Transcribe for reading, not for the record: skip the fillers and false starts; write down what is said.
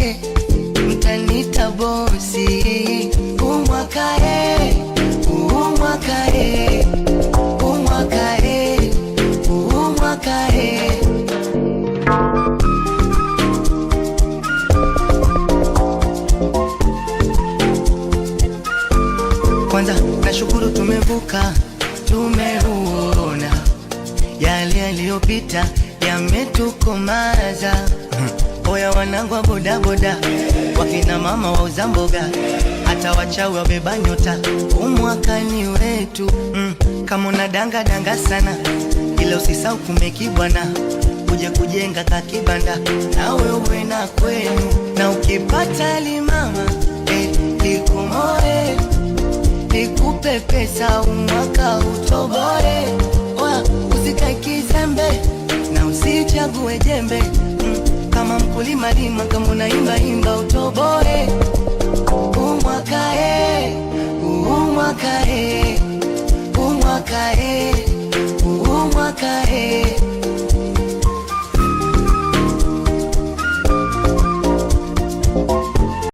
yake mtanita bosi. Umwaka umwaka umwaka umwaka Kwanza nashukuru tumevuka, tumeuona yale yaliyopita yametukomaza. Oya wanangu wa bodaboda, wakina mama wauza mboga, hata wachawi wabeba nyota, umwaka ni wetu. Kama unadanga danga sana, ila usisahau kumekibwana, uje kujenga kakibanda na wewe na kwenu. Na ukipata limama likumoe, nikupe pesa umwaka utoboe. Oya usikae kizembe na usichague jembe, kama mkulima lima, kama unaimba imba utoboe. Umwaka umwaka umwaka umwaka